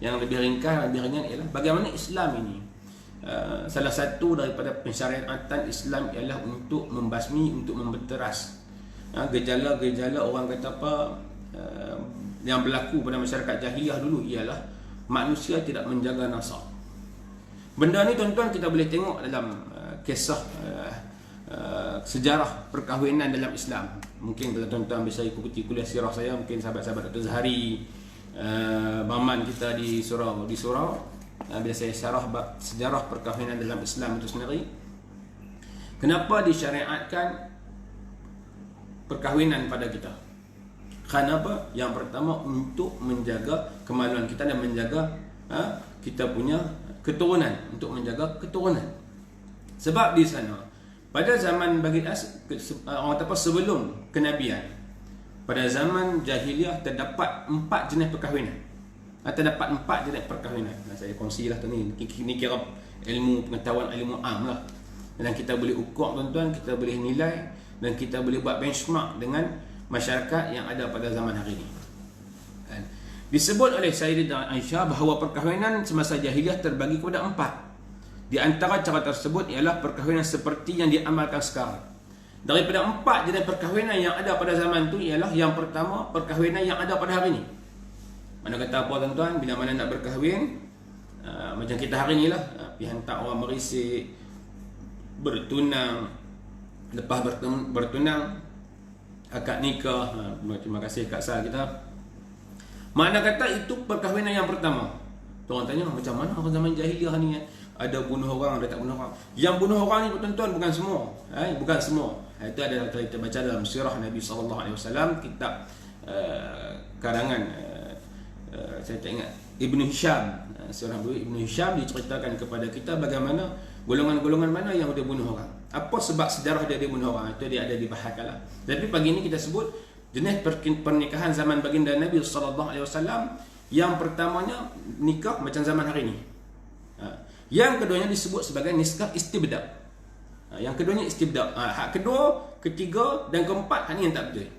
yang lebih ringkas, lebih ringan ialah bagaimana Islam ini salah satu daripada pensyariatan Islam ialah untuk membasmi, untuk membeteras gejala-gejala orang kata apa yang berlaku pada masyarakat jahiliah dulu, ialah manusia tidak menjaga nasab. Benda ni tuan-tuan kita boleh tengok dalam kisah sejarah perkahwinan dalam Islam. Mungkin kalau tuan-tuan bisa ikuti kuliah sirah saya, mungkin sahabat-sahabat Dr. Zahari, Maman kita di surau bila saya syarah sejarah perkahwinan dalam Islam itu sendiri, kenapa disyariatkan perkahwinan pada kita? Kenapa? Yang pertama, untuk menjaga kemaluan kita dan menjaga kita punya keturunan, untuk menjaga keturunan. Sebab di sana pada zaman orang kata sebelum kenabian, pada zaman jahiliah terdapat 4 jenis perkahwinan. Terdapat 4 jenis perkahwinan. Saya kongsilah ni kira ilmu pengetahuan, ilmu am lah. Dan kita boleh ukur tuan-tuan, kita boleh nilai dan kita boleh buat benchmark dengan masyarakat yang ada pada zaman hari ini. Disebut oleh Sayyidah Aisyah bahawa perkahwinan semasa jahiliah terbagi kepada 4. Di antara cara tersebut ialah perkahwinan seperti yang diamalkan sekarang. Daripada 4 jenis perkahwinan yang ada pada zaman itu ialah yang pertama, perkahwinan yang ada pada hari ini. Mana kata apa tuan-tuan, bila mana nak berkahwin, macam kita hari ni lah, pergi hantar orang merisik, bertunang, lepas bertunang, akad nikah. Terima kasih Kak Sal kita. Mana kata itu perkahwinan yang pertama. Orang tanya, macam mana orang zaman jahiliah ni ada bunuh orang, ada tak bunuh orang. Yang bunuh orang ni tuan-tuan bukan semua, bukan semua. Itu ada kita baca dalam sirah Nabi SAW, kitab karangan saya tak ingat, Ibnu Hisham. Sirah Ibnu Hisham diceritakan kepada kita bagaimana golongan-golongan mana yang dia bunuh orang. Apa sebab sejarah dia bunuh orang, itu dia ada dibahaskan lah. Tapi pagi ini kita sebut jenis pernikahan zaman baginda Nabi SAW. Yang pertamanya nikah macam zaman hari ini. Yang keduanya disebut sebagai nikah istibda. Yang keduanya istibda. Hak kedua, ketiga dan keempat, hak ni yang tak betul.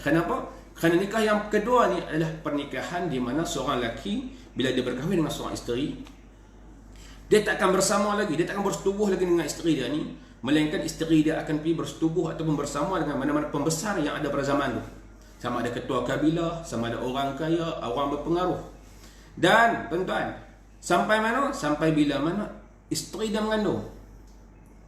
Kenapa? Kerana nikah yang kedua ni adalah pernikahan di mana seorang lelaki bila dia berkahwin dengan seorang isteri, dia tak akan bersama lagi, dia tak akan bersetubuh lagi dengan isteri dia ni, melainkan isteri dia akan pergi bersetubuh ataupun bersama dengan mana-mana pembesar yang ada pada zaman tu. Sama ada ketua kabilah, sama ada orang kaya, orang berpengaruh. Dan tuan-tuan, sampai mana? Sampai bila mana isteri dia mengandung.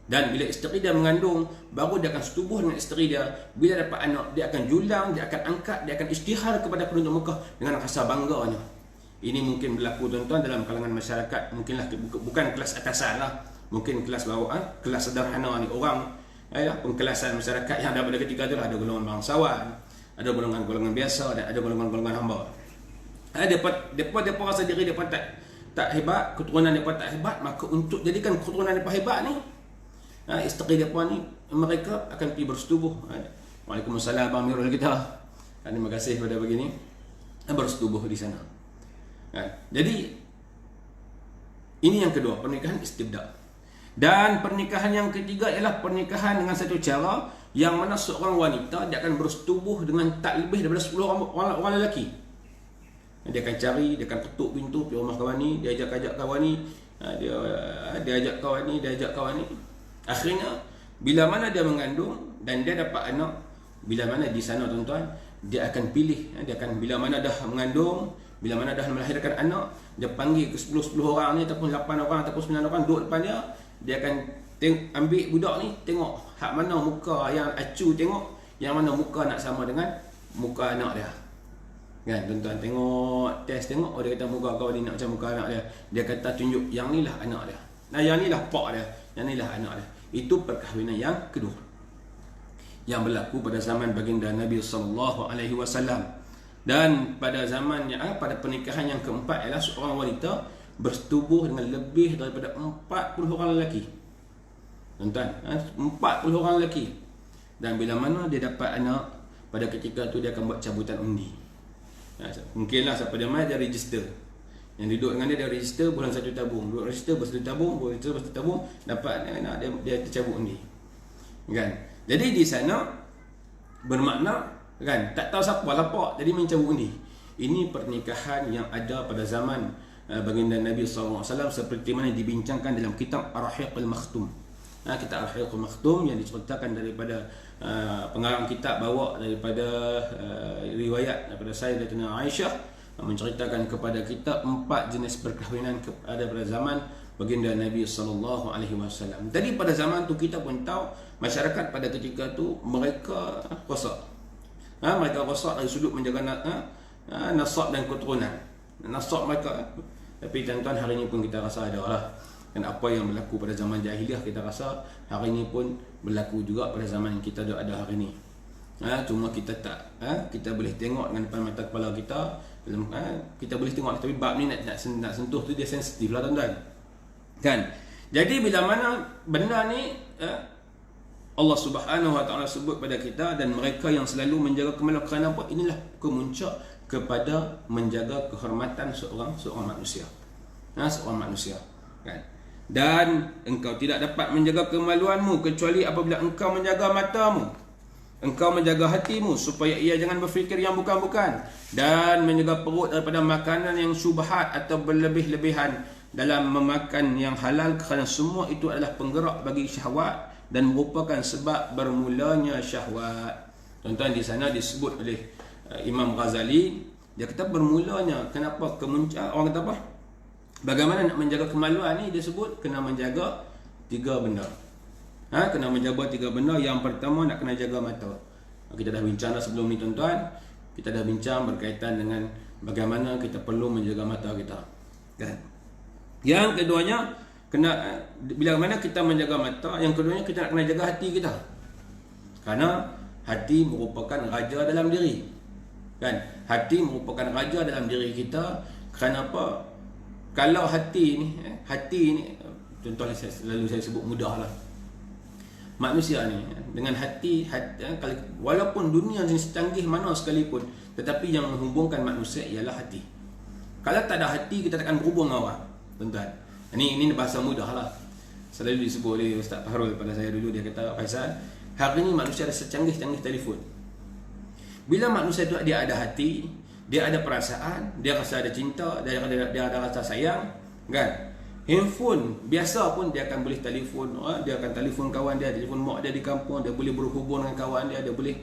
Dan bila isteri dia mengandung, baru dia akan setubuh dengan isteri dia. Bila dapat anak, dia akan julang, dia akan angkat, dia akan isytihar kepada penduduk Mekah dengan rasa bangganya. Ini mungkin berlaku tuan-tuan dalam kalangan masyarakat, mungkinlah bukan kelas atasan lah, mungkin kelas bawah, kelas sederhana ni, orang pengkelasan masyarakat yang ada pada ketika itu lah. Ada golongan bangsawan, ada golongan-golongan biasa, dan ada golongan-golongan hamba. Depa rasa diri depa tak hebat, keturunan depa tak hebat, maka untuk jadikan keturunan depa hebat ni, isteri depa ni mereka akan pergi bersetubuh. Waalaikumsalam Amirul kita. Terima kasih pada begini. Bersetubuh di sana. Jadi ini yang kedua, pernikahan istibda. Dan pernikahan yang ketiga ialah pernikahan dengan satu cara yang mana seorang wanita dia akan bersetubuh dengan tak lebih daripada 10 orang lelaki. Dia akan cari, dia akan ketuk pintu pergi rumah kawan ni, dia ajak kawan ni, dia ajak kawan ni, dia ajak kawan ni. Akhirnya bila mana dia mengandung dan dia dapat anak, bila mana di sana tuan-tuan, dia akan pilih, dia akan bila mana dah mengandung, bila mana dah melahirkan anak, dia panggil ke 10 orang ni ataupun 8 orang ataupun 9 orang duduk depan dia akan ambil budak ni, tengok hak mana muka yang acu, tengok yang mana muka nak sama dengan muka anak dia. Kan tuan-tuan, tengok, test tengok, dia kata muka kau ni nak macam muka anak dia. Dia kata tunjuk yang ni lah anak dia. Yang ni lah pak dia, yang ni lah anak dia. Itu perkahwinan yang kedua yang berlaku pada zaman baginda Nabi SAW. Dan pada zamannya, pada pernikahan yang keempat ialah seorang wanita bersetubuh dengan lebih daripada 40 orang lelaki. Tuan-tuan, 40 orang lelaki. Dan bila mana dia dapat anak, pada ketika tu dia akan buat cabutan undi. Mungkinlah siapa dia mai, dia register. Yang duduk dengan dia register bulan 1 tabung, duduk register bulan 1 tabung, bulan 1 tabung, dapat anak dia tercabut undi. Kan? Jadi di sana bermakna kan, tak tahu siapa lapak, jadi main cabut undi. Ini pernikahan yang ada pada zaman baginda Nabi SAW, seperti mana dibincangkan dalam kitab Ar-Rahiqul Makhtum. Kitab Ar-Rahiqul Makhtum yang diceritakan daripada pengarang kitab, bawa daripada riwayat daripada Sayyidatina Aisyah, menceritakan kepada kita 4 jenis perkahwinan ada pada zaman baginda Nabi SAW. Jadi pada zaman tu kita pun tahu masyarakat pada ketika tu mereka rosak. Mereka rosak dari sudut menjaga nasab dan keturunan. Nasab mereka. Tapi tuan-tuan, hari ini pun kita rasa ada lah. Dan apa yang berlaku pada zaman jahiliah, kita rasa hari ini pun berlaku juga pada zaman yang kita ada hari ini. Cuma kita tak, kita boleh tengok dengan depan mata kepala kita, kita boleh tengok, tapi bab ni nak sentuh tu dia sensitif lah tuan-tuan. Kan? Jadi bila mana benda ni Allah Subhanahu Wa Taala sebut pada kita, dan mereka yang selalu menjaga kemaluan, kerana apa? Inilah kemuncak kepada menjaga kehormatan seorang manusia. Seorang manusia, kan? Dan engkau tidak dapat menjaga kemaluanmu kecuali apabila engkau menjaga matamu, engkau menjaga hatimu supaya ia jangan berfikir yang bukan-bukan, dan menjaga perut daripada makanan yang syubhat atau berlebih-lebihan dalam memakan yang halal, kerana semua itu adalah penggerak bagi syahwat dan merupakan sebab bermulanya syahwat. Tuan-tuan, di sana disebut oleh Imam Ghazali, dia kata bermulanya, kenapa kemuncak, orang kata apa? Bagaimana nak menjaga kemaluan ni? Dia sebut kena menjaga 3 benda. Kena menjaga 3 benda. Yang pertama, nak kena jaga mata. Kita dah bincang dah sebelum ni tuan-tuan. Kita dah bincang berkaitan dengan bagaimana kita perlu menjaga mata kita, kan? Yang keduanya, bila mana kita menjaga mata, yang keduanya kita nak kena jaga hati kita. Kerana hati merupakan raja dalam diri, kan? Hati merupakan raja dalam diri kita. Kerana apa? Kalau hati ni contohnya selalu saya sebut mudah lah. Manusia ni dengan hati, walaupun dunia ni secanggih mana sekalipun, tetapi yang menghubungkan manusia ialah hati. Kalau tak ada hati, kita takkan berhubung dengan orang, tuan-tuan. Ini bahasa mudah lah. Selalu disebut oleh Ustaz Fahrul pada saya dulu. Dia kata, Faisal, hari ni manusia ada secanggih-canggih telefon. Bila manusia tu dia ada hati, dia ada perasaan, dia rasa ada cinta, dia ada rasa sayang, kan? Handphone biasa pun dia akan boleh telefon, dia akan telefon kawan dia, telefon mak dia di kampung, dia boleh berhubung dengan kawan dia boleh.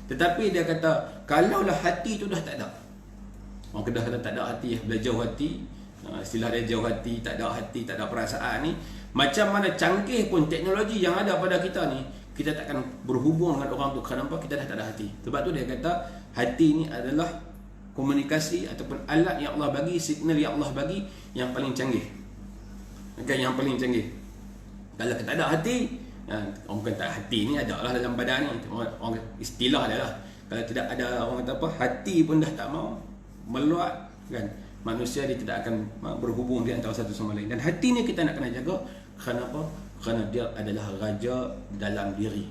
Tetapi dia kata, kalaulah hati tu dah tak ada. Orang Kedah kata tak ada hati, bila jauh hati, istilah dia jauh hati, tak ada perasaan ni. Macam mana canggih pun teknologi yang ada pada kita ni, kita takkan berhubung dengan orang tu. Kenapa? Kita dah tak ada hati. Sebab tu dia kata, hati ni adalah komunikasi ataupun alat yang Allah bagi, signal yang Allah bagi yang paling canggih. Okay, yang paling canggih. Kalau kita tak ada hati, orang bukan tak hati ni ada lah dalam badan ni, orang istilah dia lah. Kalau tidak ada, orang kata apa, hati pun dah tak mau meluat, kan? Manusia dia tidak akan berhubung di antara satu sama lain. Dan hati ni kita nak kena jaga. Kerana apa? Kerana dia adalah raja dalam diri.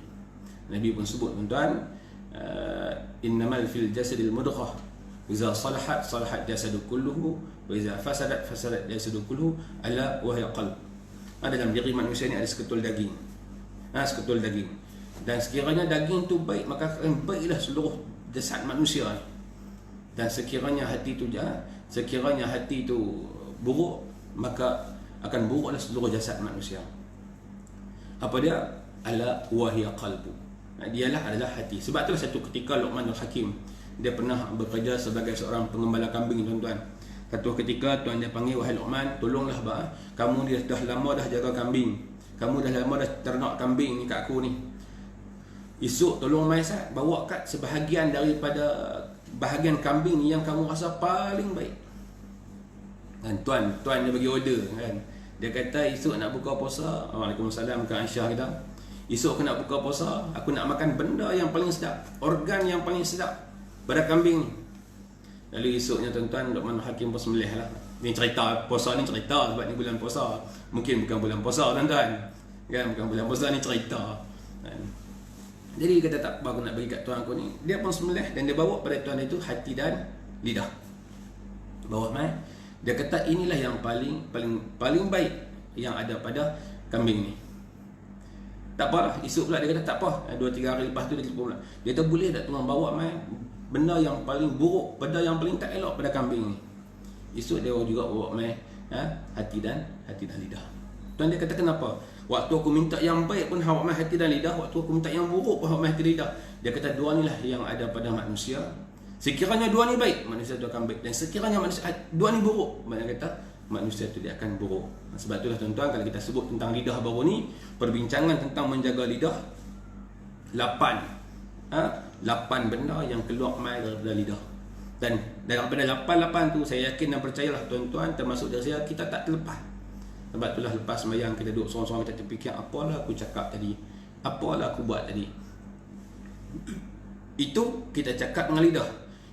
Nabi pun sebut, tuan-tuan, innamal fil jasadil mudghah, iza salahat salahat jasadu kulluhu, wa iza fasadat fasadat jasadu kulluhu, ala wa hiya qalb. Dalam diri manusia ni ada seketul daging. Seketul daging. Dan sekiranya daging tu baik, maka akan baiklah seluruh jasad manusia. Dan sekiranya hati tu buruk, maka akan buruklah seluruh jasad manusia. Apa dia? Ala wa hiya qalbu. Dialah adalah hati. Sebab itulah satu ketika Luqmanul Hakim, dia pernah bekerja sebagai seorang pengembala kambing, tuan-tuan. Satu ketika tuan dia panggil, wahai Luqman, tolonglah kamu dia dah lama dah jaga kambing, kamu dah lama dah ternak kambing ni kat aku ni. Esok tolong mai Sat, bawa kat sebahagian daripada bahagian kambing ni yang kamu rasa paling baik. Dan tuan dia bagi order, kan? Dia kata, esok nak buka puasa, Waalaikumsalam ke Aisyah kita, esok aku nak buka puasa, aku nak makan benda yang paling sedap, organ yang paling sedap pada kambing ni. Lalu esoknya tuan-tuan, Luqman Hakim pun sembelih lah. Ni cerita, puasa ni cerita sebab ni bulan puasa. Mungkin bukan bulan puasa, tuan-tuan, kan? Bukan bulan puasa, ni cerita, kan? Jadi dia kata, tak apa, aku nak bagi kat tuan aku ni. Dia pun sembelih dan dia bawa pada tuan itu hati dan lidah. Bawa mai. Dia kata, inilah yang paling baik yang ada pada kambing ni. Tak apalah, esok pula dia kata tak apa. 2-3 hari lepas tu dia telefon pula. Dia kata, boleh tak tuan bawa mai benda yang paling buruk, benda yang paling tak elok pada kambing ni. Esok dia juga bawa mai hati dan lidah. Tuan dia kata kenapa? Waktu aku minta yang baik pun awak mai hati dan lidah, waktu aku minta yang buruk pun awak mai hati dan lidah. Dia kata dua ni lah yang ada pada manusia. Sekiranya dua ni baik, manusia tu akan baik, dan sekiranya manusia dua ni buruk, mana kata manusia tu dia akan buruk. Sebab itulah tuan-tuan, kalau kita sebut tentang lidah baru ni, perbincangan tentang menjaga lidah, 8 benda yang keluar mai daripada lidah. Dan daripada 8 tu, saya yakin dan percayalah tuan-tuan, termasuk dari saya, kita tak terlepas. Sebab itulah lepas sembahyang kita duduk sorang-sorang, kita terfikir, apalah aku cakap tadi, apalah aku buat tadi. Itu kita cakap dengan lidah.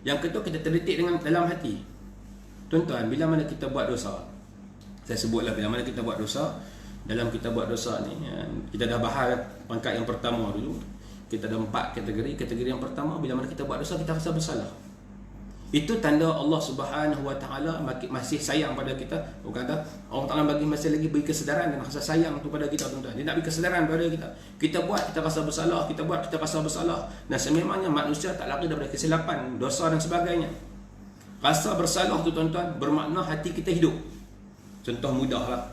Yang kedua, kita terdetik dengan dalam hati. Tuan-tuan, bila mana kita buat dosa, saya sebutlah bila mana kita buat dosa, dalam kita buat dosa ni, kita dah bahas pangkat yang pertama dulu. Kita ada 4 kategori. Kategori yang pertama, bila mana kita buat dosa, kita rasa bersalah. Itu tanda Allah Subhanahu Wa Taala masih sayang pada kita. Orang kata Allah Taala bagi masih lagi beri kesedaran dan rasa sayang tu pada kita, tuan-tuan. Dia nak beri kesedaran pada kita. Kita buat, kita rasa bersalah, kita buat, kita rasa bersalah. Dan sememangnya manusia tak lari daripada kesilapan, dosa dan sebagainya. Rasa bersalah tu, tuan-tuan, bermakna hati kita hidup. Contoh mudahlah.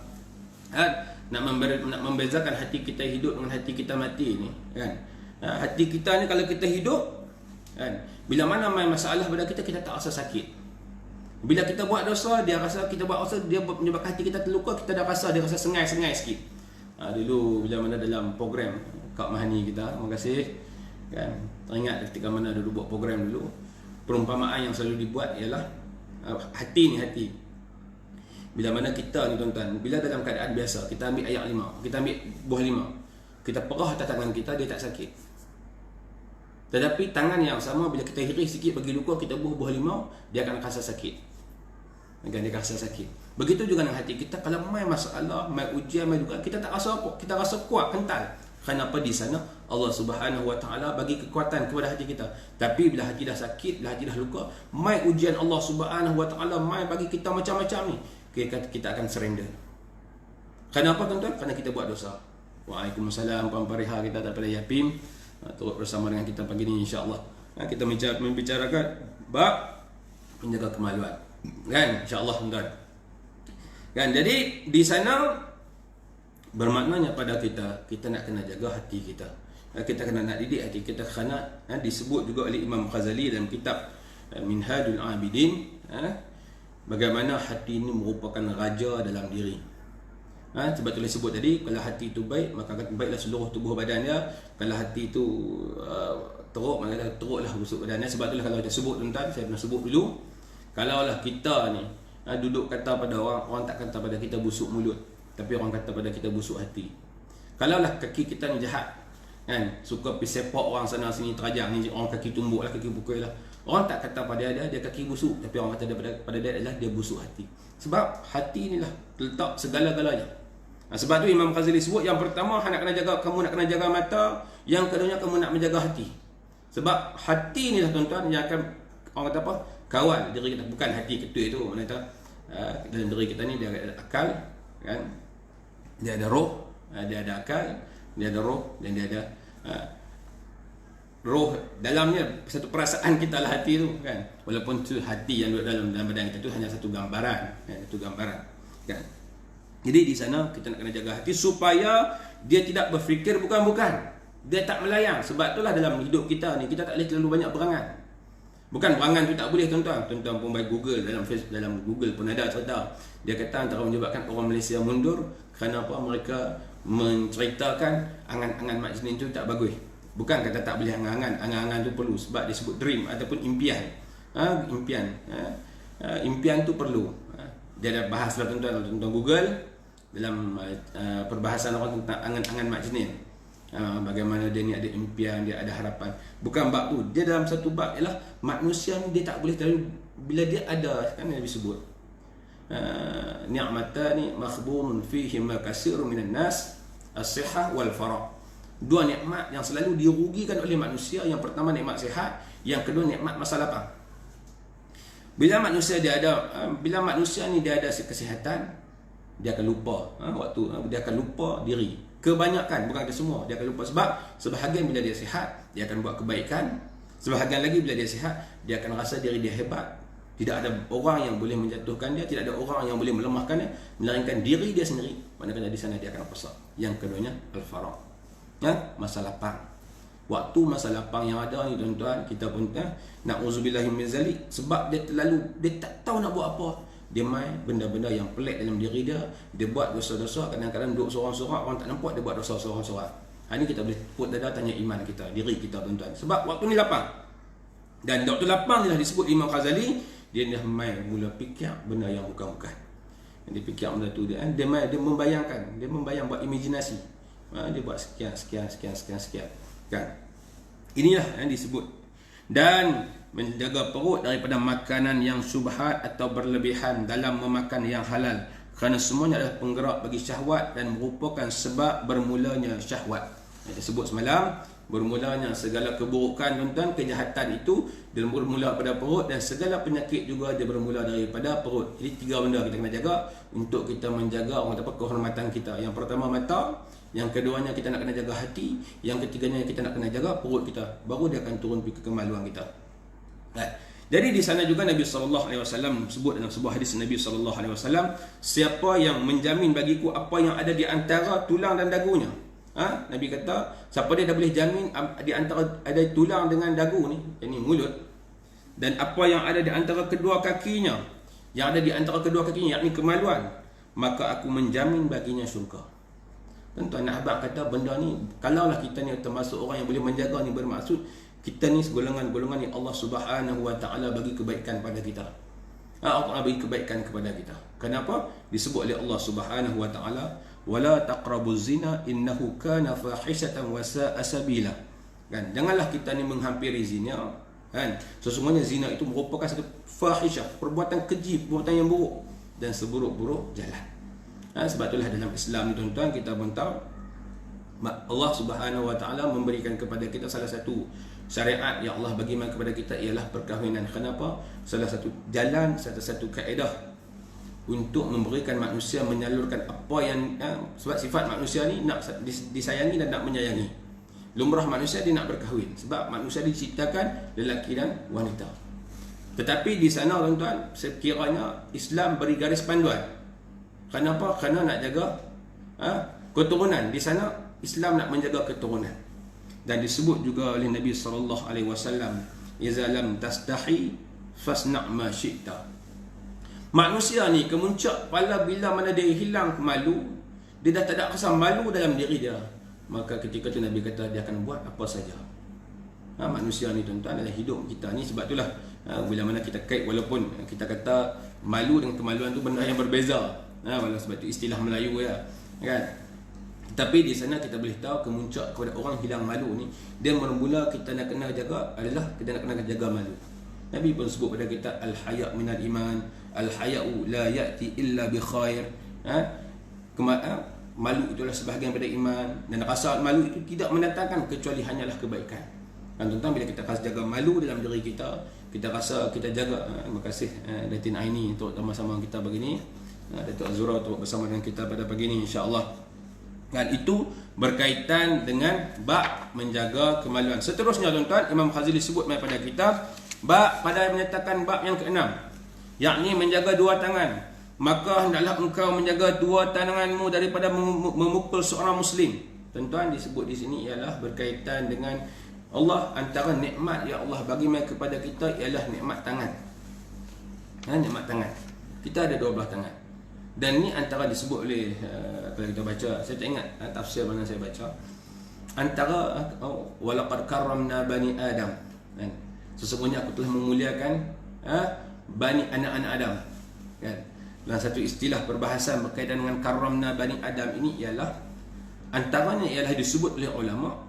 Nak membezakan hati kita hidup dengan hati kita mati ni, kan? Hati kita ni kalau kita hidup, kan, bila mana main masalah pada kita, kita tak rasa sakit. Bila kita buat dosa, dia rasa kita buat dosa, dia menyebabkan hati kita terluka, kita dah rasa, dia rasa sengai-sengai sikit. Dulu bila mana dalam program Kak Mahani kita, terima kasih, kan, teringat ketika mana dulu buat program dulu, perumpamaan yang selalu dibuat ialah hati ni, hati. Bila mana kita ni, tuan-tuan, bila dalam keadaan biasa, kita ambil ayak 5, kita ambil buah 5, kita perah atas tangan kita, dia tak sakit. Tetapi tangan yang sama, bila kita hiris sikit bagi luka, kita buah 5, dia akan rasa sakit. Dia rasa sakit. Begitu juga dengan hati kita. Kalau main masalah, main ujian, main dugaan, kita tak rasa apa. Kita rasa kuat, kental. Kenapa? Di sana Allah Subhanahu Wa Taala bagi kekuatan kepada hati kita. Tapi bila hati dah sakit, bila hati dah luka, main ujian Allah Subhanahu Wa Taala, main bagi kita macam-macam ni, kita akan surrender. Kenapa, tuan-tuan? Kerana kita buat dosa. Waalaikumsalam, Puan Pariha kita daripada Yapim, turut bersama dengan kita pagi ni, insya-Allah. Kita membicarakan bab menjaga kemaluan, kan, insya-Allah, tuan-tuan. Kan, jadi di sana bermaknanya pada kita nak kena jaga hati kita. Kita kena nak didik hati kita, kerana disebut juga oleh Imam Ghazali dalam kitab Minhajul Abidin, bagaimana hati ini merupakan raja dalam diri. Sebab tu sebut tadi, kalau hati itu baik, maka akan baiklah seluruh tubuh badan dia. Kalau hati itu teruk, maka teruklah busuk badan dia. Sebab itulah kalau kita sebut, tuan-tuan, saya pernah sebut dulu, kalaulah kita ni duduk kata pada orang tak kata pada kita busuk mulut, tapi orang kata pada kita busuk hati. Kalaulah kaki kita ni jahat, kan, suka pergi sepak orang sana sini, terajang ni, orang kaki tumbuk lah, kaki pukul lah, orang tak kata pada dia kaki busuk, tapi orang kata pada dia adalah dia busuk hati. Sebab hati inilah letak segala-galanya. Sebab tu Imam Ghazali sebut, yang pertama kamu nak kena jaga mata, yang keduanya kamu nak menjaga hati. Sebab hati inilah, tuan-tuan, yang akan, orang kata apa, kawal diri kita. Bukan hati ketua itu, mana kata dalam diri kita ni dia ada akal, kan, dia ada roh, dia ada akal, dia ada roh, dan dia ada roh dalamnya, satu perasaan kita lah hati tu, kan. Walaupun tu hati yang duduk dalam badan kita tu hanya satu gambaran, kan. Jadi di sana kita nak kena jaga hati supaya dia tidak berfikir bukan-bukan, dia tak melayang. Sebab itulah dalam hidup kita ni, kita tak boleh terlalu banyak berangan. Bukan berangan tu tak boleh, tuan-tuan. Tuan-tuan pun baik Google, dalam Google pun ada cerita. Dia kata antara menyebabkan orang Malaysia mundur, kerana apa? Mereka menceritakan angan-angan majlis tu tak bagus. Bukan kata tak boleh angan-angan, angan-angan tu perlu, sebab dia sebut dream ataupun impian. Impian tu perlu. Dia ada bahas lah, tuan-tuan, Google dalam perbahasan orang tentang angan-angan majlis. Bagaimana dia ni ada impian, dia ada harapan. Bukan bab tu. Dia dalam satu bab ialah manusia ni dia tak boleh terlalu, bila dia ada, kan Nabi sebut, ni'matani makhbunun fihi ma kasirun minan nas, as-sihah wal farah. Dua nikmat yang selalu dirugikan oleh manusia. Yang pertama nikmat sihat, yang kedua nikmat masa lapang. Bila manusia ni dia ada kesihatan, dia akan lupa dia akan lupa diri. Kebanyakan, bukan ada semua, dia akan lupa. Sebab sebahagian bila dia sihat, dia akan buat kebaikan. Sebahagian lagi bila dia sihat, dia akan rasa diri dia hebat. Tidak ada orang yang boleh menjatuhkan dia, tidak ada orang yang boleh melemahkan dia, melainkan diri dia sendiri. Manakala di sana dia akan besar. Yang keduanya al-faragh. Masa lapang. Waktu masa lapang yang ada ni tuan-tuan, kita pun na'udzubillahi min zalik, sebab dia tak tahu nak buat apa. Dia main benda-benda yang pelik dalam diri dia. Dia buat dosa-dosa, kadang-kadang duduk sorang-sorang, orang tak nampak dia buat dosa sorang-sorang. Ini kita boleh put dada tanya iman kita, diri kita tuan-tuan. Sebab waktu ni lapang. Dan waktu lapang ni dah disebut Imam Ghazali, dia dah main mula fikir benda yang bukan-bukan. Dia fikir benda tu dia membayangkan, dia membayang, buat imajinasi. Dia buat sekian kan. Inilah yang disebut. Dan menjaga perut daripada makanan yang syubhat atau berlebihan dalam memakan yang halal, kerana semuanya adalah penggerak bagi syahwat dan merupakan sebab bermulanya syahwat. Yang disebut semalam, bermulanya segala keburukan tuan-tuan, kejahatan itu dia bermula pada perut, dan segala penyakit juga dia bermula daripada perut. Jadi 3 benda kita kena jaga untuk kita menjaga kehormatan kita. Yang pertama mata, yang keduanya kita nak kena jaga hati, yang ketiganya kita nak kena jaga perut kita. Baru dia akan turun ke kemaluan kita. Jadi di sana juga Nabi SAW sebut dalam sebuah hadis Nabi SAW, siapa yang menjamin bagiku apa yang ada di antara tulang dan dagunya. Nabi kata, siapa dia dah boleh jamin di antara ada tulang dengan dagu ni, yakni mulut, dan apa yang ada di antara kedua kakinya, yang ada di antara kedua kakinya, yakni kemaluan, maka aku menjamin baginya syurga. Tuan-tuan, nak abang kata benda ni, kalaulah kita ni termasuk orang yang boleh menjaga ni, bermaksud kita ni golongan-golongan yang Allah Subhanahu Wa Taala bagi kebaikan pada kita. Allah bagi kebaikan kepada kita. Kenapa? Disebut oleh Allah Subhanahu Wa Taala, wala taqrabuz zina innahu kana fahishatan wa sa'a sabila. Kan, janganlah kita ni menghampiri zina, kan? Sesungguhnya zina itu merupakan satu fahisyah, perbuatan keji, perbuatan yang buruk dan seburuk-buruk jalan. Sebab itulah dalam Islam ni tuan-tuan, kita pun tahu Allah Subhanahu Wa Taala memberikan kepada kita salah satu syariat yang Allah bagi kepada kita ialah perkahwinan. Kenapa? Salah satu jalan, satu kaedah untuk memberikan manusia menyalurkan apa yang sebab sifat manusia ni nak disayangi dan nak menyayangi. Lumrah manusia dia nak berkahwin, sebab manusia diciptakan lelaki dan wanita. Tetapi di sana tuan-tuan, sekiranya Islam beri garis panduan. Kenapa? Kerana nak jaga keturunan. Di sana Islam nak menjaga keturunan. Dan disebut juga oleh Nabi SAW, "Iza lam tastahi fasna' ma syi'ta." Manusia ni kemuncak pada bila mana dia hilang malu, dia dah tak ada rasa malu dalam diri dia, maka ketika tu Nabi kata dia akan buat apa saja. Manusia ni tuan-tuan dalam hidup kita ni, sebab itulah bila mana kita kait, walaupun kita kata malu dengan kemaluan tu benda yang berbeza, walaupun sebab itu istilah Melayu ya, kan. Tapi di sana kita boleh tahu kemuncak kepada orang hilang malu ni, dia bermula kita nak kena jaga adalah kita nak kena jaga malu. Nabi pun sebut pada kita, al-haya' minal iman, al-haya'u la ya'ti illa bi khair. Malu itulah sebahagian daripada iman, dan rasa malu itu tidak mendatangkan kecuali hanyalah kebaikan. Dan tuan-tuan, bila kita rasa jaga malu dalam diri kita, kita rasa kita jaga. Terima kasih Datin Aini untuk sama-sama kita begini. Datuk Azura untuk bersama dengan kita pada pagi ini, insya-Allah. Dan itu berkaitan dengan bab menjaga kemaluan. Seterusnya tuan-tuan, Imam Ghazali sebut pada kita pada menyatakan bab yang ke-6, yakni menjaga 2 tangan. Maka hendaklah engkau menjaga 2 tanganmu daripada memukul seorang muslim. Tuan-tuan, disebut di sini ialah berkaitan dengan Allah. Antara nikmat yang Allah bagi kepada kita ialah nikmat tangan. Nikmat tangan. Kita ada 12 tangan. Dan ni antara disebut oleh kalau kita baca, saya tak ingat tafsir mana saya baca, antara walaqad karramna bani Adam, kan? Sesungguhnya aku telah memuliakan anak-anak Adam, kan? Dan satu istilah perbahasan berkaitan dengan karramna bani Adam ini ialah, antaranya ialah disebut oleh ulama,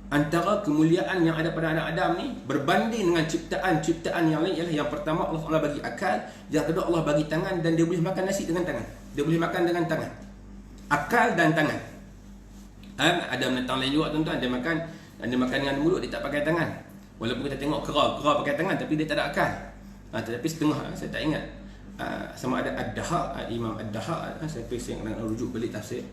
antara kemuliaan yang ada pada anak Adam ni berbanding dengan ciptaan-ciptaan yang lain ialah, yang pertama Allah bagi akal, yang kedua Allah bagi tangan, dan dia boleh makan nasi dengan tangan. Dia boleh makan dengan tangan. Akal dan tangan. Ada binatang lain juga tuan-tuan, dia makan dengan mulut, dia tak pakai tangan. Walaupun kita tengok kera pakai tangan, tapi dia tak ada akal. Tetapi setengah, saya tak ingat sama ada Ad-Dahak, Imam Ad-Dahak, saya pesing dengan rujuk balik tafsir.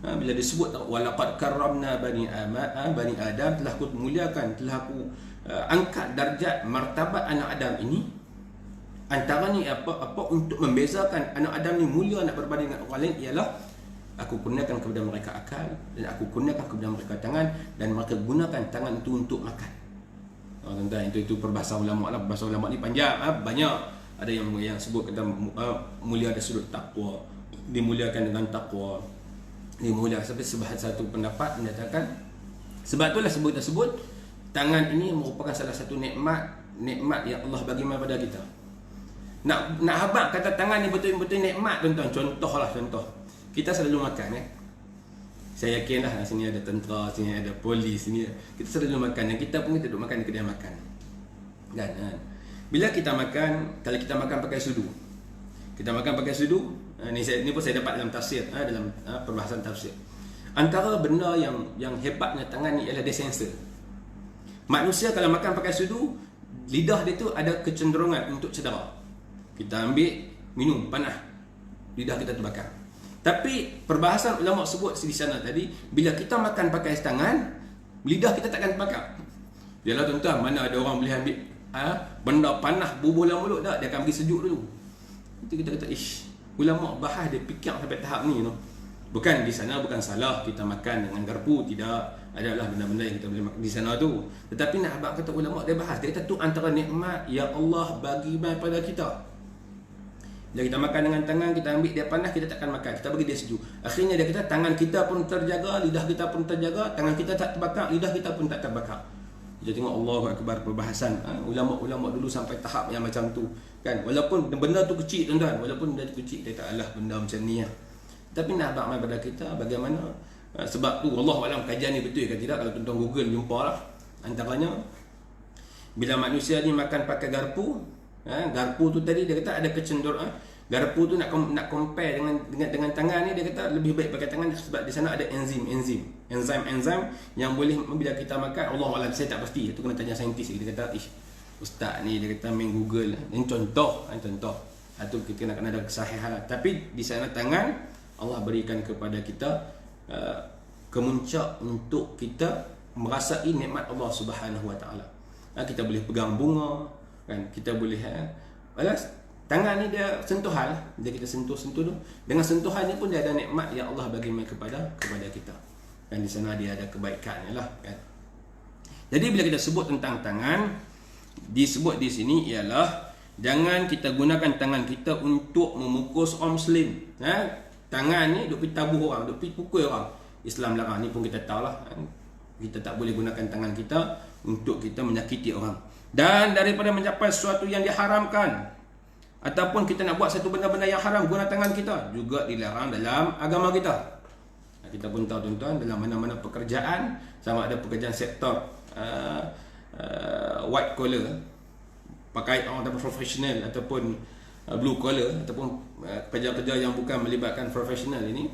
Bila disebut walaqad karramna bani Adam, telah aku muliakan, telah aku angkat darjat martabat anak Adam ini. Antaranya apa untuk membezakan anak Adam ni mulia nak berbanding dengan orang lain ialah aku kurniakan kepada mereka akal, dan aku kurniakan kepada mereka tangan, dan mereka gunakan tangan itu untuk makan. Tuan-tuan, itu perbahasan ulama lah. Perbahasan ulama ni panjang, banyak. Ada yang sebut kata mulia dari sudut takwa, dimuliakan dengan takwa, dimuliakan. Sampai satu pendapat menyatakan sebab itulah sebut tangan ini merupakan salah satu nikmat yang Allah bagi kepada kita. Nak habaq kata tangan ni betul-betul nikmat, tuan-tuan. Contoh. Kita selalu makan, saya yakinlah sini ada tentera, sini ada polis, sini kita selalu makan, dan kita pun duduk makan di kedai makan. Kan? Bila kita makan, kalau kita makan pakai sudu, ni pun saya dapat dalam tafsir, dalam perbahasan tafsir. Antara benda yang hebatnya tangan ni ialah dia sensor. Manusia kalau makan pakai sudu, lidah dia tu ada kecenderungan untuk cedera. Kita ambil minum panas, lidah kita terbakar. Tapi perbahasan ulama sebut di sana tadi, bila kita makan pakai tangan, lidah kita takkan terbakar. Yalah tuan-tuan, mana ada orang boleh ambil benda panas bubuh dalam mulut tak, dia akan pergi sejuk dulu. Itu kita kata, ulama bahas dia fikir sampai tahap ni, Bukan di sana bukan salah kita makan dengan garpu, tidak. Adalah benda-benda yang kita boleh makan di sana tu. Tetapi nak abang kata ulama dia bahas, dia kata tu antara nikmat yang Allah bagi kepada kita. Bila kita makan dengan tangan, kita ambil dia panas, kita takkan makan, kita bagi dia sejuk. Akhirnya dia kata tangan kita pun terjaga, lidah kita pun terjaga, tangan kita tak terbakar, lidah kita pun tak terbakar. Kita tengok Allahu Akbar perbahasan. Ulama-ulama dulu sampai tahap yang macam tu, kan? Walaupun benda tu kecil, tuan-tuan, walaupun benda tu kecil, dia tak alah benda macam ni. Tapi nak abang pada kita bagaimana? Sebab tu Allah alam kajian ni betul ke tidak, kalau tuan-tuan Google jumpa lah. Antaranya bila manusia ni makan pakai garpu, garpu tu tadi dia kata ada kecenderungan, garpu tu nak compare dengan tangan ni, dia kata lebih baik pakai tangan sebab di sana ada enzim yang boleh bila kita makan. Allah alam, saya tak pasti, itu kena tanya saintis. Dia kata ustaz ni dia kata main Google, ini contoh itu kita nak kena ada kesahihan. Tapi di sana tangan Allah berikan kepada kita kemuncak untuk kita merasai nikmat Allah Subhanahu Wa Taala. Kita boleh pegang bunga, kan? Kita boleh tangan ni dia sentuhan, dia kita sentuh tu. Dengan sentuhan ni pun dia ada nikmat yang Allah bagi kepada kita. Dan di sana dia ada kebaikannya lah, kan? Jadi bila kita sebut tentang tangan, disebut di sini ialah jangan kita gunakan tangan kita untuk memukul orang Muslim. Tangan ni duk pergi tabuh orang, duk pergi pukul orang. Islam larang, ni pun kita tahu lah, kan? Kita tak boleh gunakan tangan kita untuk kita menyakiti orang. Dan daripada mencapai sesuatu yang diharamkan, ataupun kita nak buat satu benda-benda yang haram guna tangan kita, juga dilarang dalam agama kita. Kita pun tahu tuan-tuan, dalam mana-mana pekerjaan, sama ada pekerjaan sektor white collar, pakai orang ataupun profesional, ataupun blue collar, ataupun kerja-kerja yang bukan melibatkan profesional ini,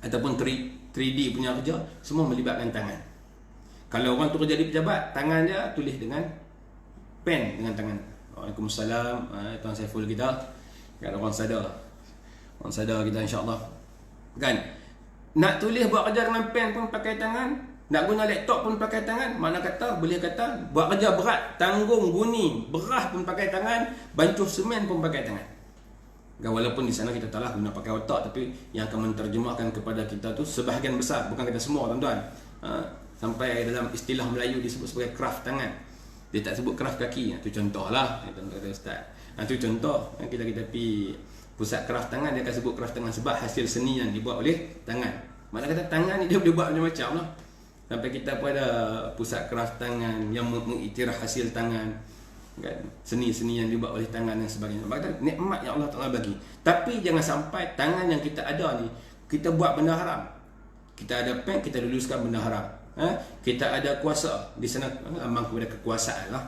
ataupun 3D punya kerja, semua melibatkan tangan. Kalau orang tu kerja di pejabat, tangan dia tulis dengan pen, dengan tangan. Waalaikumsalam, Tuan Saiful kita, kan? Orang sadar kita, insyaAllah, kan? Nak tulis buat kerja dengan pen pun pakai tangan, nak guna laptop pun pakai tangan. Mana kata, boleh kata buat kerja berat, tanggung guni beras pun pakai tangan, bancuh semen pun pakai tangan. Walaupun di sana kita telah guna pakai otak, tapi yang akan menterjemahkan kepada kita tu sebahagian besar, bukan kita semua, tuan-tuan. Sampai dalam istilah Melayu disebut sebagai kraft tangan. Dia tak sebut kraft kaki. Itu contoh lah, tuan-tuan kata ustaz. Itu contoh. Kita pergi pusat kraft tangan, dia akan sebut kraft tangan sebab hasil seni yang dibuat oleh tangan. Mana kata tangan ni dia boleh buat macam-macam lah. Sampai kita pun ada pusat kraft tangan yang mengiktiraf hasil tangan, kan? Seni-seni yang dibuat oleh tangan dan sebagainya. Maka nikmat yang Allah Ta'ala bagi. Tapi jangan sampai tangan yang kita ada ni kita buat benda haram. Kita ada pen, kita luluskan benda haram. Kita ada kuasa di sana, lambang kepada kekuasaan lah,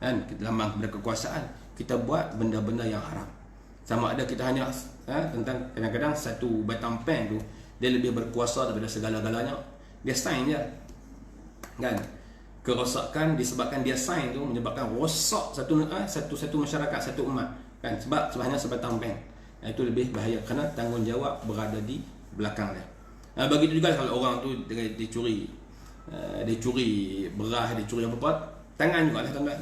kan? Kita lambang kepada kekuasaan, kita buat benda-benda yang haram. Sama ada kita hanya tentang kadang-kadang satu batang pen tu dia lebih berkuasa daripada segala-galanya. Dia sign je, kan? Kerosakan disebabkan dia sign tu menyebabkan rosak satu masyarakat, satu umat, kan? Sebab hanya sebatang pen. Itu lebih bahaya kerana tanggungjawab berada di belakang dia. Begitu juga kalau orang tu dia curi beras, dia curi apa-apa, Tangan juga lah tuan-tuan.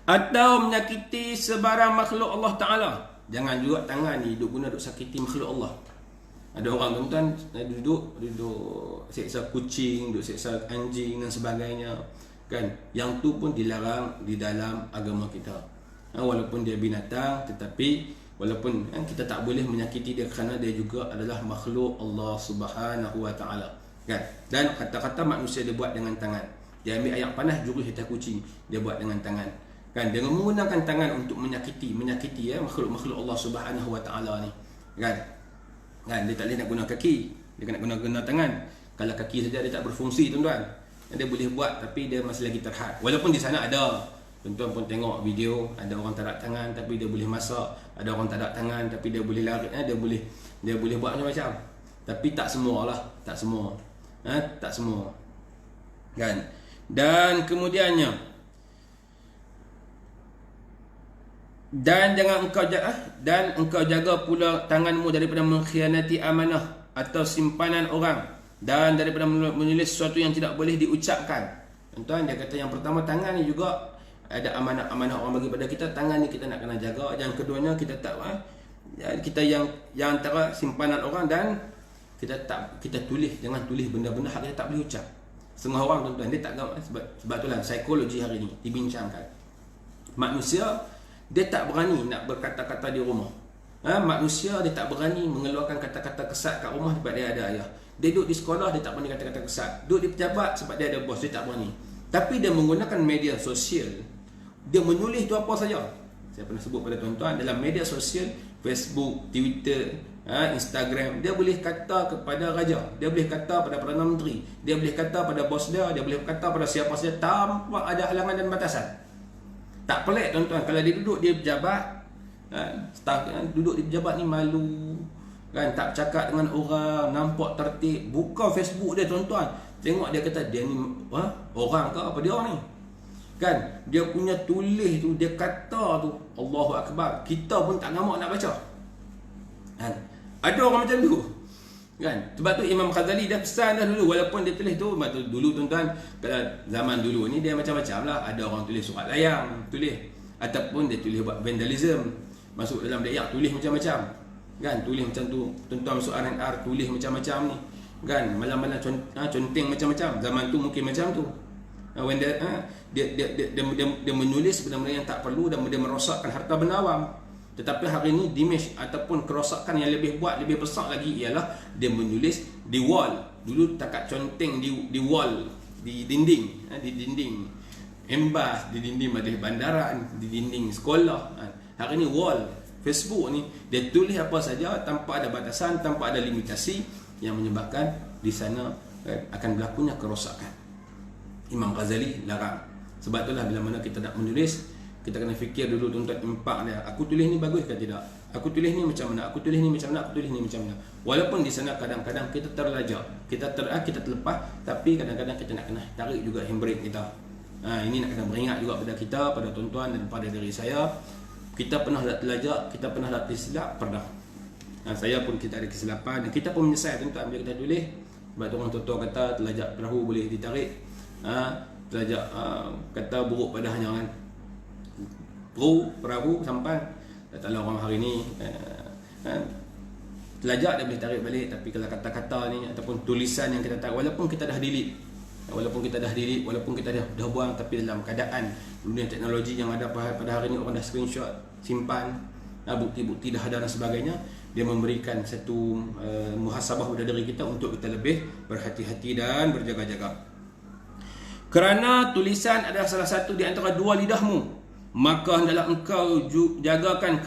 Atau menyakiti sebarang makhluk Allah Ta'ala. Jangan juga tangan ni duduk sakiti makhluk Allah. Ada orang tuan-tuan duduk seksa kucing, duduk seksa anjing dan sebagainya, kan? Yang tu pun dilarang di dalam agama kita. Walaupun dia binatang, tetapi walaupun kita tak boleh menyakiti dia kerana dia juga adalah makhluk Allah Subhanahu Wa Ta'ala, kan? Dan kata-kata manusia dia buat dengan tangan. Dia ambil air panas jurus hitah kucing, dia buat dengan tangan, kan? Dengan menggunakan tangan untuk menyakiti makhluk-makhluk Allah Subhanahu Wa Ta'ala ni, kan? Dia tak boleh nak guna kaki, dia kena guna tangan. Kalau kaki saja dia tak berfungsi tuan-tuan. Dia boleh buat tapi dia masih lagi terhad. Walaupun di sana ada, tuan-tuan pun tengok video, ada orang tak ada tangan tapi dia boleh masak, ada orang tak ada tangan tapi dia boleh lari, dia boleh buat macam-macam. Tapi tak semualah, tak semua. Tak semua. Kan? Dan kemudiannya, dan engkau jaga pula tanganmu daripada mengkhianati amanah atau simpanan orang, dan daripada menulis sesuatu yang tidak boleh diucapkan. Tuan-tuan, dia kata yang pertama, tangan ni juga ada amanah orang bagi pada kita. Tangan ni kita nak kena jaga. Yang keduanya, kita yang antara simpanan orang, dan kita tulis, jangan tulis benda-benda hak kita tak boleh ucap. Setengah orang tuan-tuan dia tak sebab itulah psikologi hari ni dibincangkan. Manusia dia tak berani nak berkata-kata di rumah. Manusia dia tak berani mengeluarkan kata-kata kesat kat rumah sebab dia ada ayah. Dia duduk di sekolah, dia tak berani kata-kata kesat. Duduk di pejabat sebab dia ada bos, dia tak berani. Tapi dia menggunakan media sosial, dia menulis tu apa saja. Saya pernah sebut pada tuan-tuan, dalam media sosial, Facebook, Twitter, Instagram, dia boleh kata kepada raja, dia boleh kata pada Perdana Menteri, dia boleh kata pada bos dia boleh kata pada siapa saja tanpa ada halangan dan batasan. Tak pelik tuan-tuan, kalau dia duduk di pejabat, duduk di pejabat ni malu, kan, tak cakap dengan orang, nampak tertib, buka Facebook dia tuan-tuan, tengok dia kata dia ni orang ke apa dia ni, kan? Dia punya tulis tu, dia kata tu Allahu Akbar, kita pun tak ngamak nak baca, kan? Ada orang macam tu, kan? Sebab tu Imam Ghazali dah pesan dah dulu, walaupun dia tulis tu dulu tuan-tuan, kalau zaman dulu ni dia macam-macam lah. Ada orang tulis surat layang, tulis, ataupun dia tulis buat vandalism, masuk dalam dayak tulis macam-macam, kan? Tulis macam tu tuan-tuan, masuk R&R tulis macam-macam ni, kan? Malam-malam conteng macam-macam. Zaman tu mungkin macam tu, when dia menulis benda-benda yang tak perlu dan dia merosakkan harta benda awam. Tetapi hari ini damage ataupun kerosakan yang lebih besar lagi ialah dia menulis di wall. Dulu takat conteng di wall, di dinding, embas di dinding majlis bandaran, di dinding sekolah. Hari ini wall, Facebook ni dia tulis apa saja tanpa ada batasan, tanpa ada limitasi, yang menyebabkan di sana akan berlakunya kerosakan. Imam Ghazali larang. Sebab itulah bila mana kita nak menulis, kita kena fikir dulu tuan-tuan, impak dia. Aku tulis ni bagus ke tidak? Aku tulis ni macam mana? Aku tulis ni macam mana? Aku tulis ni macam mana? Walaupun di sana kadang-kadang kita terlajak, kita terlepas, tapi kadang-kadang kita nak kena tarik juga handbrake kita. Ini nak kena beringat juga pada kita, pada tuan-tuan dan pada diri saya. Kita pernah dah terlajak, kita pernah dah tersilap, pernah. Saya pun kita ada kesilapan dan kita pun menyesal tuan-tuan bila kita tulis. Sebab tu orang tua-tua kata terlajak perahu boleh ditarik. Terlajak kata buruk padahnya, kan? Perahu sampan. Kalau orang hari ni terlajak dia boleh tarik balik. Tapi kalau kata-kata ni ataupun tulisan yang kita tarik, walaupun kita dah delete, walaupun kita dah buang, tapi dalam keadaan dunia teknologi yang ada pada hari ni, orang dah screenshot, simpan, bukti-bukti dah ada dan sebagainya, dia memberikan satu muhasabah pada diri kita untuk kita lebih berhati-hati dan berjaga-jaga. Kerana tulisan adalah salah satu di antara dua lidahmu, maka hendaklah engkau jagakan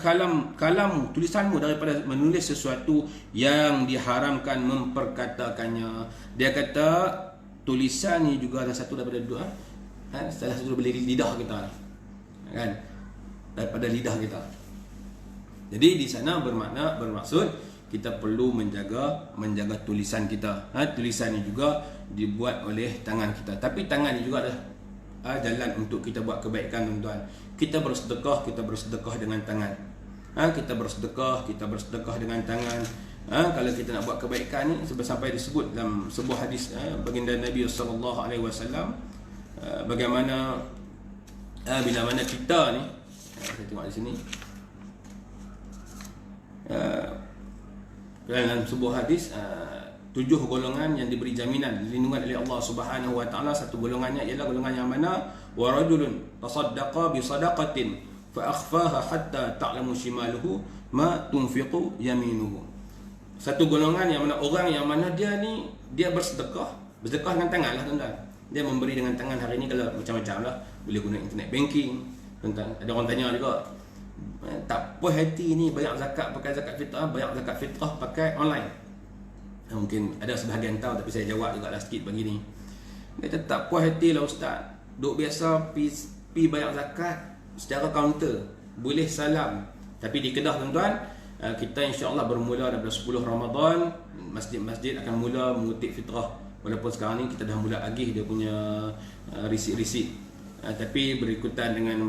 kalam tulisanmu daripada menulis sesuatu yang diharamkan memperkatakannya. Dia kata tulisan ni juga adalah satu daripada dua, salah satu daripada lidah kita, kan? Daripada lidah kita. Jadi di sana bermaksud kita perlu menjaga tulisan kita. Tulisan ni juga dibuat oleh tangan kita. Tapi tangan ni juga adalah jalan untuk kita buat kebaikan tuan-tuan. Kita bersedekah dengan tangan. Kita bersedekah dengan tangan. Kalau kita nak buat kebaikan ni, sampai disebut dalam sebuah hadis baginda Nabi sallallahu alaihi wasallam, bagaimana bila mana kita ni, saya tengok di sini, dalam sebuah hadis, 7 golongan yang diberi jaminan lindungan oleh Allah Subhanahu wa taala. Satu golongannya ialah golongan yang mana wa rajulun tasaddaqa bi sadaqatin fa akhfaha hatta ta'lamu shimaluhu ma tunfiqu yaminuhu. Satu golongan yang mana orang yang mana dia bersedekah dengan tangan lah tuan-tuan. Dia memberi dengan tangan. Hari ni kalau macam-macam lah, boleh guna internet banking tuan-tuan. Ada orang tanya juga, tak puas hati ni bayar zakat pakai zakat fitrah, bayar zakat fitrah pakai online. Mungkin ada sebahagian tahu, tapi saya jawab juga lah sikit begini. Dia tak puas hati lah ustaz, duk biasa pi bayar zakat secara kaunter, boleh salam. Tapi di Kedah tuan-tuan, kita insya-Allah bermula daripada 10 Ramadan, masjid-masjid akan mula mengutip fitrah. Walaupun sekarang ni kita dah mula agih dia punya risit-risit, tapi berikutan dengan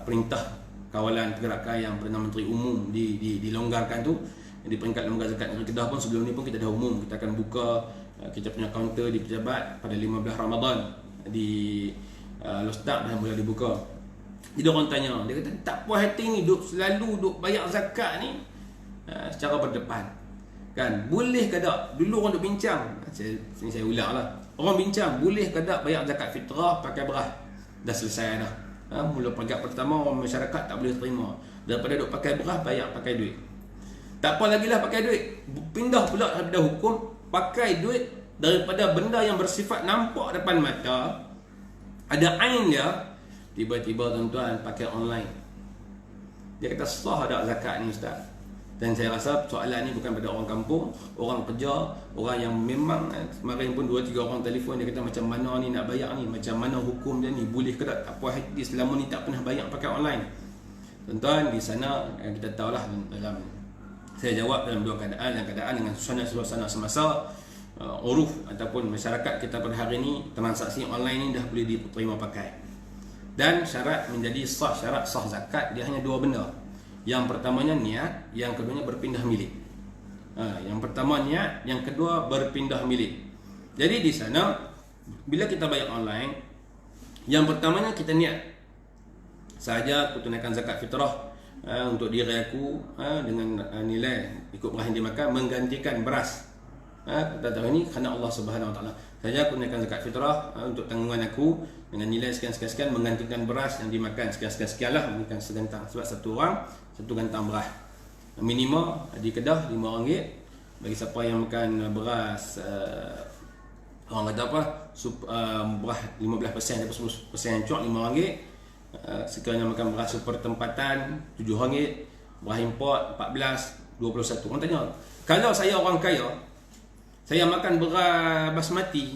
perintah kawalan pergerakan yang Perdana Menteri Umum dilonggarkan tu. Di peringkat lembaga zakat negeri Kedah pun sebelum ni pun kita dah umum, kita akan buka kita punya kaunter di pejabat pada 15 Ramadan di Lostak dah mula dibuka. Jadi orang tanya, dia kata tak puas hati ni selalu duk bayar zakat ni secara berdepan. Kan, boleh ke tak? Dulu orang duk bincang, saya ulang lah. Orang bincang, boleh ke tak bayar zakat fitrah pakai beras? Dah selesai dah. Mula peringkat pertama orang masyarakat tak boleh terima. Daripada duk pakai beras, bayar pakai duit. Tak apa lagi lah pakai duit. Pindah pula daripada hukum, pakai duit daripada benda yang bersifat nampak depan mata, ada ain dia, tiba-tiba tuan-tuan pakai online. Dia kata sah tak zakat ni ustaz? Dan saya rasa soalan ni bukan pada orang kampung, orang kerja, orang yang memang kemarin pun 2-3 orang telefon, dia kata macam mana ni nak bayar ni, macam mana hukum dia ni, boleh ke tak? Tak puas hati selama ni tak pernah bayar pakai online. Tuan-tuan, di sana kita tahulah dalam, saya jawab dalam dua keadaan. Yang keadaan dengan suasana semasa uruf ataupun masyarakat kita pada hari ini, transaksi online ni dah boleh diterima pakai. Dan syarat menjadi sah, syarat sah zakat dia hanya 2 benda. Yang pertamanya niat, yang keduanya berpindah milik. Yang pertama niat, yang kedua berpindah milik. Jadi di sana bila kita bayar online, yang pertamanya kita niat, sahaja aku tunaikan zakat fitrah untuk diri aku dengan nilai ikut beras yang dimakan, menggantikan beras. Kita tahu ini kerana Allah Subhanahu Wa Taala. Saja aku naikkan zakat fitrah untuk tanggungan aku dengan nilai sekian-sekian, menggantikan beras yang dimakan sekian-sekian lah, bukan segantang. Sebab satu orang satu gantang beras. Minima di Kedah RM5. Bagi siapa yang makan beras orang kata apa, beras 15% atau 10% cuak RM5. Sekiranya makan beras super tempatan RM7, beras import 14, 21. Orang tanya, kalau saya orang kaya, saya makan beras basmati,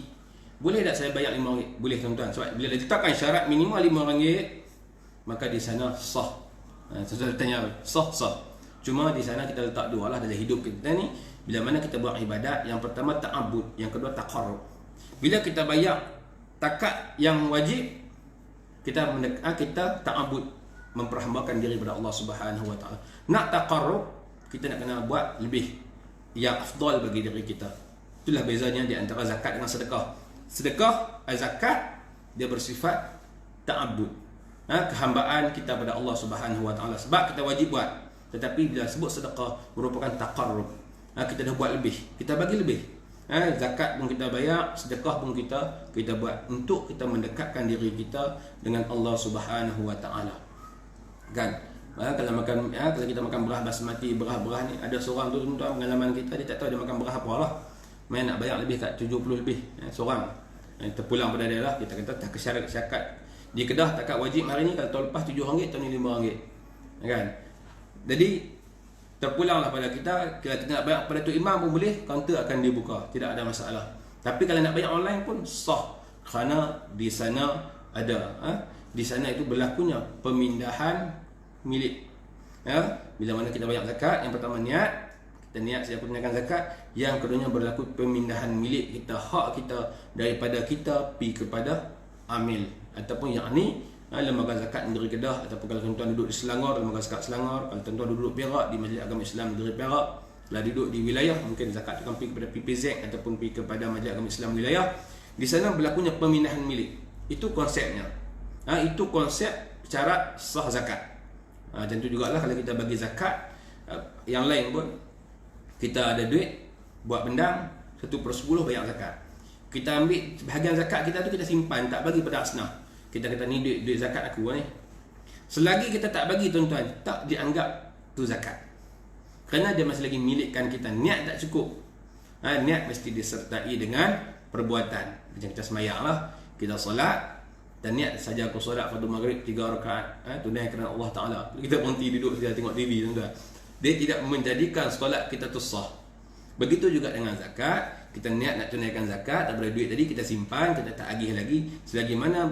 boleh tak saya bayar RM5? Boleh tuan-tuan. Sebab bila ditetapkan syarat minimal RM5, maka di sana sah. Saya tanya, sah. Cuma di sana kita letak dua lah dalam hidup kita ni. Bila mana kita buat ibadat, yang pertama ta'abud, yang kedua taqarrub. Bila kita bayar takat yang wajib, kita ta'abud, memperhambakan diri kepada Allah Subhanahu Wa Taala. Nak taqarrub, kita nak kena buat lebih yang afdal bagi diri kita. Itulah bezanya di antara zakat dengan sedekah. Sedekah, zakat, dia bersifat ta'abud, kehambaan kita pada Allah Subhanahu Wa Taala. Sebab kita wajib buat. Tetapi bila sebut sedekah, merupakan taqarrub. Kita dah buat lebih, kita bagi lebih. Zakat pun kita bayar, sedekah pun kita buat untuk kita mendekatkan diri kita dengan Allah Subhanahu Wa Taala. Kan? Kalau kita makan beras basmati, beras ni, ada seorang tu tuan-tuan, pengalaman kita, dia tak tahu dia makan beras apa lah. Main nak bayar lebih kat 70 lebih seorang. Terpulang pada dia lah, kita kata tak kesyarat zakat. Di Kedah takat wajib hari ni, kalau tahun lepas RM7, tahun ni RM5. Kan? Jadi terpulanglah pada kita, kalau kita nak bayar pada tu imam pun boleh, kaunter akan dibuka, tidak ada masalah. Tapi kalau nak bayar online pun sah, kerana di sana ada di sana itu berlakunya pemindahan milik. Bila mana kita bayar zakat, yang pertama niat, kita niat saya tunaikan zakat, yang keduanya berlaku pemindahan milik kita, hak kita daripada kita pergi kepada amil, ataupun yang ni lembaga zakat negeri Kedah, ataupun kalau tuan-tuan duduk di Selangor, lembaga zakat Selangor. Kalau tuan-tuan duduk Perak, di Majlis Agama Islam negeri Perak. Kalau duduk di wilayah, mungkin zakat itu kan pergi kepada PPZ ataupun pergi kepada Majlis Agama Islam wilayah. Di sana berlakunya pemindahan milik. Itu konsepnya. Itu konsep cara sah zakat. Macam tu jugalah kalau kita bagi zakat, yang lain pun kita ada duit buat bendang 1/10 bayar zakat. Kita ambil bahagian zakat kita tu kita simpan, tak bagi pada asnaf. Kita kata ni duit zakat aku ni. Selagi kita tak bagi tuan-tuan, tak dianggap tu zakat. Kerana dia masih lagi milikkan kita. Niat tak cukup. Niat mesti disertai dengan perbuatan. Macam kita semayang lah, kita solat dan niat saja aku solat fardu maghrib 3 rakaat, tunai kerana Allah Ta'ala. Kita berhenti duduk saja tengok TV tuan-tuan. Dia tidak menjadikan solat kita tu sah. Begitu juga dengan zakat. Kita niat nak tunaikan zakat, tak boleh duit tadi kita simpan, kita tak agih lagi. Selagi mana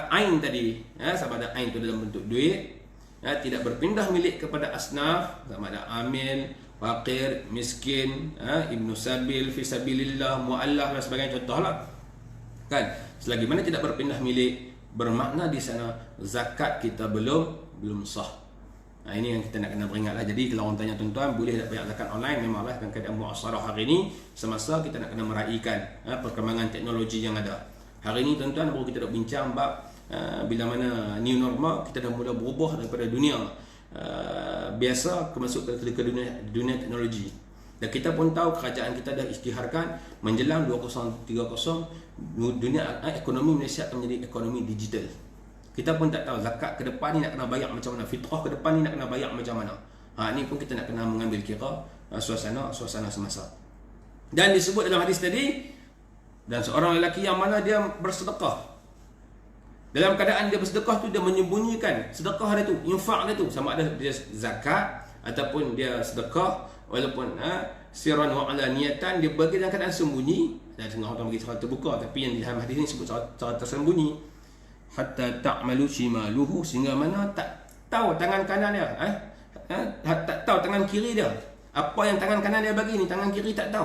ain tadi, sama ada ain tu dalam bentuk duit, tidak berpindah milik kepada asnaf, sama ada amil, fakir, miskin, ibnu sabil, fisabilillah, muallaf dan sebagainya, contohlah. Kan? Selagi mana tidak berpindah milik, bermakna di sana zakat kita belum sah. Ini yang kita nak kena beringatlah. Jadi kalau orang tanya tuan-tuan, boleh tak bayar zakat online? Memanglah dalam keadaan muasarah hari ini, semasa kita nak kena meraihkan perkembangan teknologi yang ada. Hari ini tuan-tuan baru kita dah bincang bab bila mana new normal, kita dah mula berubah daripada dunia biasa masuk ke dunia teknologi. Dan kita pun tahu kerajaan kita dah isytiharkan menjelang 2030 dunia ekonomi Malaysia akan menjadi ekonomi digital. Kita pun tak tahu zakat ke depan ni nak kena bayar macam mana, fitrah ke depan ni nak kena bayar macam mana. Ni pun kita nak kena mengambil kira suasana semasa. Dan disebut dalam hadis tadi, dan seorang lelaki yang mana dia bersedekah, dalam keadaan dia bersedekah tu dia menyembunyikan sedekah dia tu, infak dia tu, sama ada dia zakat ataupun dia sedekah, walaupun sirran wa alaniyatan, dia bagi dalam keadaan sembunyi. Dan setengah orang bagi secara terbuka, tapi yang di dalam hadis ni sebut secara tersembunyi. Hatta ta'malu shimaluhu, sehingga mana tak tahu tangan kanan dia, tak tahu tangan kiri dia. Apa yang tangan kanan dia bagi ni, tangan kiri tak tahu.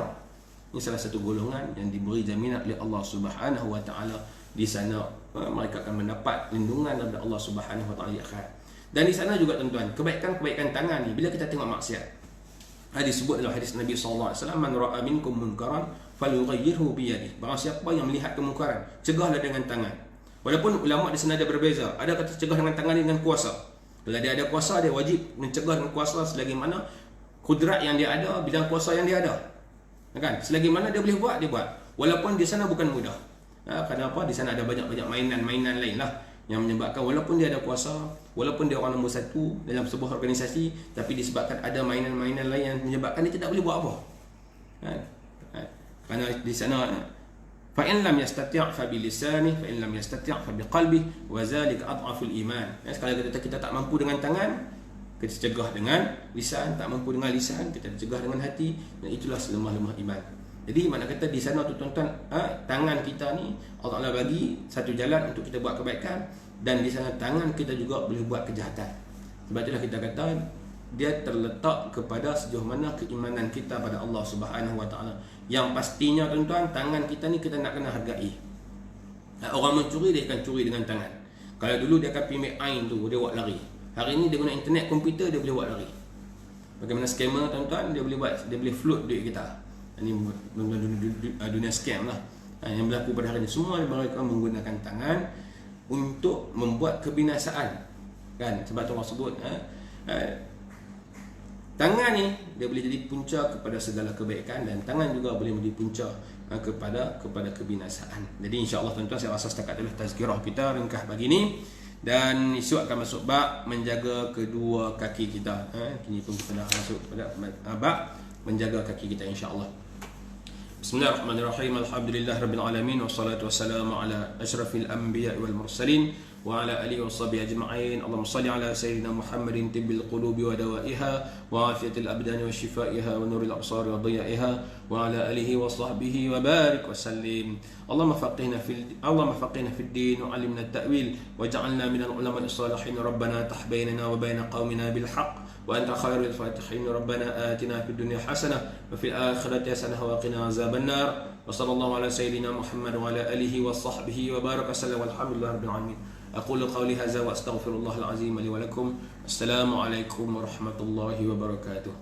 Ini salah satu golongan yang diberi jaminan oleh Allah Subhanahu wa taala. Di sana mereka akan mendapat lindungan daripada Allah Subhanahu wa taala di akhirat. Dan di sana juga tuan-tuan, kebaikan-kebaikan tangan ni bila kita tengok maksiat, disebut dalam hadis Nabi sallallahu alaihi wasallam, man ra'a minkum munkaran falyughayyirhu bi yadihi. Barang siapa yang melihat kemungkaran, cegahlah dengan tangan. Walaupun ulama di sana ada berbeza. Ada kata cegah dengan tangan dengan kuasa. Bila dia ada kuasa, dia wajib mencegah dengan kuasa selagi mana kudrat yang dia ada, bidang kuasa yang dia ada. Kan? Selagi mana dia boleh buat, dia buat. Walaupun di sana bukan mudah. Kenapa? Di sana ada banyak-banyak mainan lain lah yang menyebabkan walaupun dia ada kuasa, walaupun dia orang nombor 1 dalam sebuah organisasi, tapi disebabkan ada mainan-mainan lain yang menyebabkan dia tidak boleh buat apa. Kerana di sana فَإِنْ لَمْ يَسْتَطِعْ فَبِلِسَانِهِ فَإِنْ لَمْ يَسْتَطِعْ فَبِقَلْبِهِ وَذَلِكَ أَضْعَفُ الْإِيمَانِ. Sekali kita tak mampu dengan tangan, kita cegah dengan lisan. Tak mampu dengan lisan, kita cegah dengan hati. Dan itulah selemah-lemah iman. Jadi mana kata di sana tu tuan-tuan, tangan kita ni Allah Ta'ala bagi satu jalan untuk kita buat kebaikan. Dan di sana tangan kita juga boleh buat kejahatan. Sebab itulah kita kata dia terletak kepada sejauh mana keimanan kita pada Allah Subhanahu wa taala. Yang pastinya tuan-tuan, tangan kita ni kita nak kena hargai. Orang mencuri, dia akan curi dengan tangan. Kalau dulu dia akan pergi ain tu, dia buat lari. Hari ni dia guna internet, komputer, dia boleh buat lari. Bagaimana scammer tuan-tuan, dia boleh float duit kita. Ini dunia scam lah yang berlaku pada hari ini. Semua mereka menggunakan tangan untuk membuat kebinasaan. Kan? Sebab tu orang sebut tangan ni dia boleh jadi punca kepada segala kebaikan, dan tangan juga boleh menjadi punca kepada kebinasaan. Jadi insya-Allah tuan-tuan, saya rasa setakat itulah tazkirah kita ringkas pagi ni, dan esok akan masuk bab menjaga kedua kaki kita. Kini pun kita dah masuk pada bab menjaga kaki kita insya-Allah. Bismillahirrahmanirrahim. Alhamdulillahirabbil alamin, wassalatu wassalamu ala asyrafil anbiya'i wal mursalin وعلى آله وصحبه أجمعين. اللهم صل على سيدنا محمد طب القلوب ودوائها وعافية الأبدان وشفائها ونور الأبصار وضيائها وعلى آله وصحبه وبارك وسلم. اللهم فقهنا في الدين وعلمنا التأويل واجعلنا من العلماء الصالحين. ربنا افتح بيننا وبين قومنا بالحق وأنت خير الفاتحين. ربنا آتنا في الدنيا حسنة وفي الآخرة حسنة وقنا عذاب النار. وصلى الله على سيدنا محمد وعلى آله وصحبه وبارك وسلم والحمد لله رب العالمين. أقول قولي هذا وأستغفر الله العظيم لي ولكم. السلام عليكم ورحمة الله وبركاته.